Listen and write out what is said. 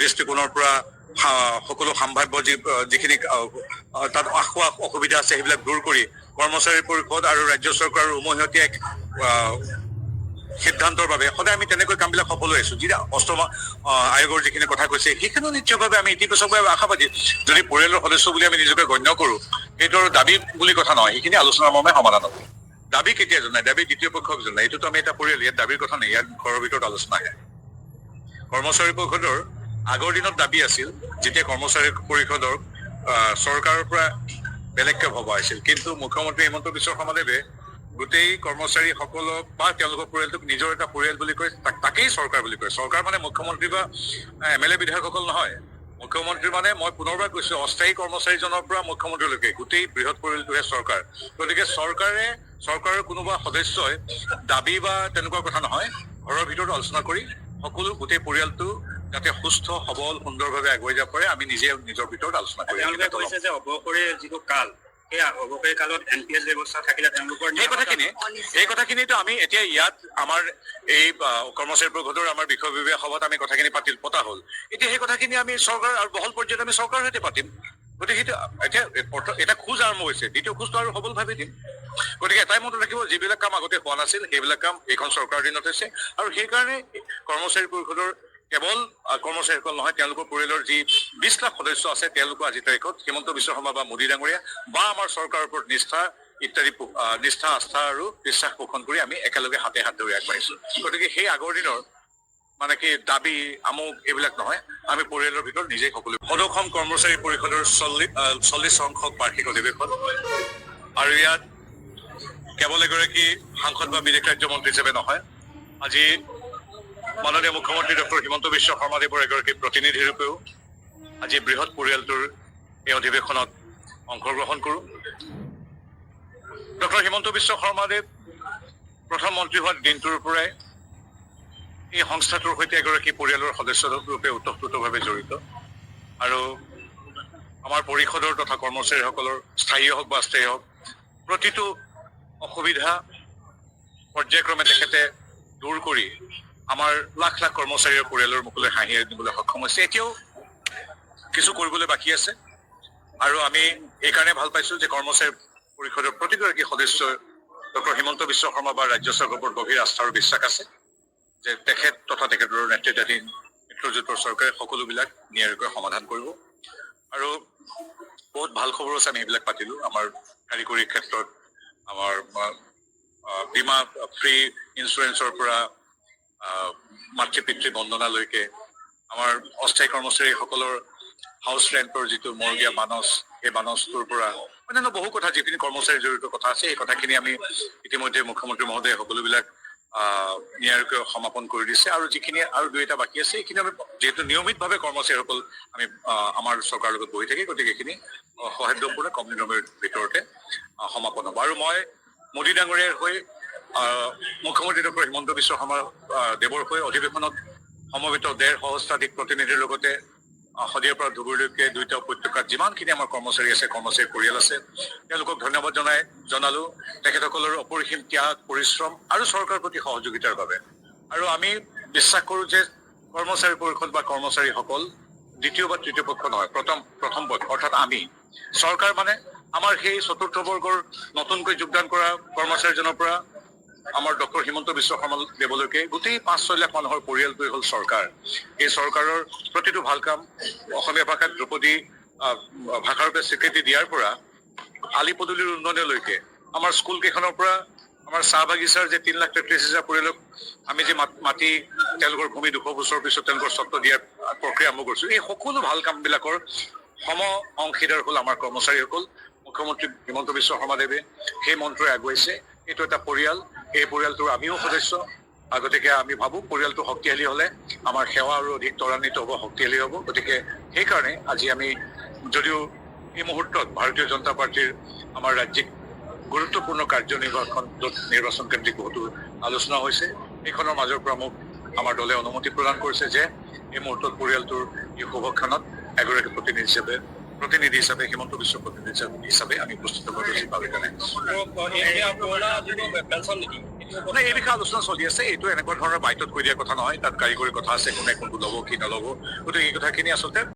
দৃষ্টিকোণৰ পৰা সকলো সম্ভাৱ্য যিখিনি তাত অসুবিধা আছে সেইবিলাক দূৰ কৰি কৰ্মচাৰী পৰিষদ আৰু ৰাজ্য চৰকাৰৰ উমৈহতীয়া এক সিদ্ধান্তৰ বাবে সদায় আমি তেনেকৈ কামবিলাক সফল হৈ আছো। যি অষ্টম আয়োগৰ যিখিনি কথা কৈছে সেইখিনি নিশ্চয়ভাৱে আমি ইতিবাচকভাৱে আশাবাদী। যদি পৰিয়ালৰ সদস্য বুলি আমি নিজকে গণ্য কৰো, সেইটো আৰু দাবী বুলি কথা নহয়, সেইখিনি আলোচনাৰ মৰ্মে সমাধান হ'ব। দাবী কেতিয়া জনায়? দাবী দ্বিতীয় পক্ষক জনায়। এইটোতো আমি এটা পৰিয়াল, ইয়াত দাবীৰ কথা নাই, ইয়াত ঘৰৰ ভিতৰত আলোচনা আহে। কৰ্মচাৰী পৰিষদৰ আগৰ দিনত দাবী আছিল যেতিয়া কৰ্মচাৰী পৰিষদৰ চৰকাৰৰ পৰা বেলেগকে ভবা হৈছিল, কিন্তু মুখ্যমন্ত্ৰী হিমন্ত বিশ্ব শৰ্মাদেৱে গোটেই কৰ্মচাৰীসকলক বা তেওঁলোকৰ পৰিয়ালটোক নিজৰ এটা পৰিয়াল বুলি কয়, তাকেই চৰকাৰ বুলি কয়। চৰকাৰ মানে মুখ্যমন্ত্ৰী বা MLA বিধায়কসকল নহয়। মুখ্যমন্ত্ৰী মানে মই পুনৰবাৰ কৈছো, অস্থায়ী কৰ্মচাৰীজনৰ পৰা মুখ্যমন্ত্ৰীলৈকে গোটেই বৃহৎ পৰিয়ালটোহে চৰকাৰ। গতিকে চৰকাৰৰ কোনোবা সদস্যই দাবী বা তেনেকুৱা কথা নহয়, ঘৰৰ ভিতৰত আলোচনা কৰি সকলো গোটেই পৰিয়ালটো যাতে সুস্থ সবল সুন্দৰভাৱে আগুৱাই যাব পাৰে, আমি নিজে নিজৰ ভিতৰত আলোচনা কৰিম। তেওঁলোকে কৈছে যে অৱসৰীৰ যিটো কাল, সেই অৱসৰী কালত NPS ব্যৱস্থা থাকিলে তেওঁলোকৰ এই কথাখিনিতো আমি এতিয়া ইয়াত আমাৰ এই কৰ্মচাৰী পৰিষদৰ আমাৰ বিষয় বিভাগ সভাত আমি কথাখিনি পতা হ'ল। এতিয়া সেই কথাখিনি আমি চৰকাৰ আৰু বহল পৰ্যায়ত আমি চৰকাৰৰ সৈতে পাতিম। গতিকে সেইটো এতিয়া এটা খোজ আৰম্ভ হৈছে, দ্বিতীয় খোজটো আৰু সবলভাৱে দিম। গতিকে এটাই মনত ৰাখিব, যিবিলাক কাম আগতে হোৱা নাছিল সেইবিলাক কাম এইখন চৰকাৰৰ দিনত হৈছে। আৰু সেইকাৰণে কৰ্মচাৰী পৰিষদৰ কেৱল কৰ্মচাৰীসকল নহয়, তেওঁলোকৰ পৰিয়ালৰ যি 20 লাখ সদস্য আছে, তেওঁলোকো আজিৰ তাৰিখত হিমন্ত বিশ্ব শৰ্মা বা মোদী ডাঙৰীয়া বা আমাৰ চৰকাৰৰ ওপৰত নিষ্ঠা আস্থা আৰু বিশ্বাস পোষণ কৰি আমি একেলগে হাতে হাত ধৰি আগবাঢ়িছো। গতিকে সেই আগৰ দিনৰ মানে কি দাবী আমুক এইবিলাক নহয়, আমি পৰিয়ালৰ ভিতৰত নিজেই সকলো। সদৌ কৰ্মচাৰী পৰিষদৰ 40 সংখ্যক বাৰ্ষিক অধিৱেশন, আৰু ইয়াত কেৱল এগৰাকী সাংসদ বা বিদেশ ৰাজ্য মন্ত্ৰী হিচাপে নহয়, আজি মাননীয় মুখ্যমন্ত্ৰী ডক্টৰ হিমন্ত বিশ্ব শৰ্মাদেৱৰ এগৰাকী প্ৰতিনিধি ৰূপেও আজি বৃহৎ পৰিয়ালটোৰ এই অধিৱেশনত অংশগ্ৰহণ কৰোঁ। ডক্টৰ হিমন্ত বিশ্ব শৰ্মাদেৱ প্ৰথম মন্ত্ৰী হোৱাৰ দিনটোৰ পৰাই এই সংস্থাটোৰ সৈতে এগৰাকী পৰিয়ালৰ সদস্য ৰূপে ওতঃপ্ৰোতভাৱে জড়িত। আৰু আমাৰ পৰিষদৰ তথা কৰ্মচাৰীসকলৰ স্থায়ী হওক বা অস্থায়ী হওক প্ৰতিটো অসুবিধা পৰ্যায়ক্ৰমে তেখেতে দূৰ কৰি আমাৰ লাখ লাখ কৰ্মচাৰীৰ পৰিয়ালৰ মুখলৈ হাঁহি আনিবলৈ সক্ষম হৈছে। এতিয়াও কিছু কৰিবলৈ বাকী আছে, আৰু আমি এইকাৰণে ভাল পাইছো যে কৰ্মচাৰী পৰিষদৰ প্ৰতিগৰাকী সদস্যই ডক্টৰ হিমন্ত বিশ্ব শৰ্মা বা ৰাজ্য চৰকাৰৰ ওপৰত গভীৰ আস্থা আৰু বিশ্বাস আছে যে তেখেত তথা তেখেতৰ নেতৃত্বাধীন মিত্ৰজোঁটৰ চৰকাৰে সকলোবিলাক নিয়াৰিকৈ সমাধান কৰিব। আৰু বহুত ভাল খবৰ আছে, আমি এইবিলাক পাতিলো। আমাৰ কাৰিকৰী ক্ষেত্ৰত আমাৰ বীমা ফ্ৰী ইঞ্চুৰেঞ্চৰ পৰা মাতৃ পিতৃ বন্দনালৈকে, আমাৰ অস্থায়ী কৰ্মচাৰীসকলৰ হাউচ ৰেণ্টৰ যিটো মৰগীয়া বানচ, সেই বানচটোৰ পৰা অন্যান্য বহু কথা যিখিনি কৰ্মচাৰী জড়িত কথা আছে, সেই কথাখিনি আমি ইতিমধ্যে মুখ্যমন্ত্ৰী মহোদয়ে সকলোবিলাক নিয়াৰিকৈ সমাপন কৰি দিছে। আৰু যিখিনি আৰু দুই এটা বাকী আছে, সেইখিনি আমি যিহেতু নিয়মিতভাৱে কৰ্মচাৰীসকল আমি আমাৰ চৰকাৰৰ লগত বহি থাকি, গতিকে এইখিনি সহ্যপূৰ্ণ কম দিনৰ ভিতৰতে সমাপন হ'ব। আৰু মই মোদী ডাঙৰীয়াৰ হৈ মুখ্যমন্ত্ৰী ডক্টৰ হিমন্ত বিশ্ব শৰ্মা দেৱৰ হৈ অধিৱেশনত সমবেত 1.5 সহস্ৰাধিক প্ৰতিনিধিৰ লগতে শদিয়াৰ পৰা ধুবুৰীলৈকে দুইটা উপত্যকাত যিমানখিনি আমাৰ কৰ্মচাৰী আছে, কৰ্মচাৰী পৰিয়াল আছে, তেওঁলোকক ধন্যবাদ জনালো তেখেতসকলৰ অপৰিসীম ত্যাগ পৰিশ্ৰম আৰু চৰকাৰৰ প্ৰতি সহযোগিতাৰ বাবে। আৰু আমি বিশ্বাস কৰো যে কৰ্মচাৰী পৰিষদ বা কৰ্মচাৰীসকল দ্বিতীয় বা তৃতীয় পক্ষ নহয়, প্ৰথম পক্ষ, অৰ্থাৎ আমি চৰকাৰ মানে আমাৰ সেই চতুৰ্থ বৰ্গৰ নতুনকৈ যোগদান কৰা কৰ্মচাৰীজনৰ পৰা আমাৰ ডক্টৰ হিমন্ত বিশ্ব শৰ্মা দেৱলৈকে গোটেই 5-6 লাখ মানুহৰ পৰিয়ালটোৱে হ'ল চৰকাৰ। এই চৰকাৰৰ প্ৰতিটো ভাল কাম অসমীয়া ভাষাত ধ্ৰুপদী ভাষাৰ ৰূপে স্বীকৃতি দিয়াৰ পৰা আলি পদূলিৰ উন্নয়নলৈকে, আমাৰ স্কুল কেইখনৰ পৰা আমাৰ চাহ বাগিচাৰ যে 3,33,000 পৰিয়ালক আমি যে মাটি তেওঁলোকৰ ভূমি 200 বছৰৰ পিছত তেওঁলোকৰ স্বত্ব দিয়াৰ প্ৰক্ৰিয়া আৰম্ভ কৰিছো, এই সকলো ভাল কামবিলাকৰ সম অংশীদাৰ হ'ল আমাৰ কৰ্মচাৰীসকল। মুখ্যমন্ত্ৰী হিমন্ত বিশ্ব শৰ্মাদেৱে সেই মন্ত্ৰৰে আগুৱাইছে। এইটো এটা পৰিয়াল, এই পৰিয়ালটোৰ আমিও সদস্য। গতিকে আমি ভাবোঁ পৰিয়ালটো শক্তিশালী হ'লে আমাৰ সেৱা আৰু অধিক ত্বৰান্বিত হ'ব, শক্তিশালী হ'ব। গতিকে সেইকাৰণে আজি আমি যদিও এই মুহূৰ্তত ভাৰতীয় জনতা পাৰ্টীৰ আমাৰ ৰাজ্যিক গুৰুত্বপূৰ্ণ নিৰ্বাচন কেন্দ্ৰিক বহুতো আলোচনা হৈছে, এইখনৰ মাজৰ পৰা মোক আমাৰ দলে অনুমতি প্ৰদান কৰিছে যে এই মুহূৰ্তত পৰিয়ালটোৰ এই শুভক্ষণত এগৰাকী প্ৰতিনিধি হিচাপে প্ৰতিনিধি হিচাপে হিমন্ত বিশ্ব প্ৰতিনিধি হিচাপে আমি উপস্থিত হ'ব গৈছোঁ তাৰ কাৰণে মানে এই বিষয়ে আলোচনা চলি আছে। এইটো এনেকুৱা ধৰণৰ বাইটত কৈ দিয়া কথা নহয়, তাত কাৰিকৰী কথা আছে, কোনে কোনটো ল'ব কি নল'ব, গতিকে এই কথাখিনি আচলতে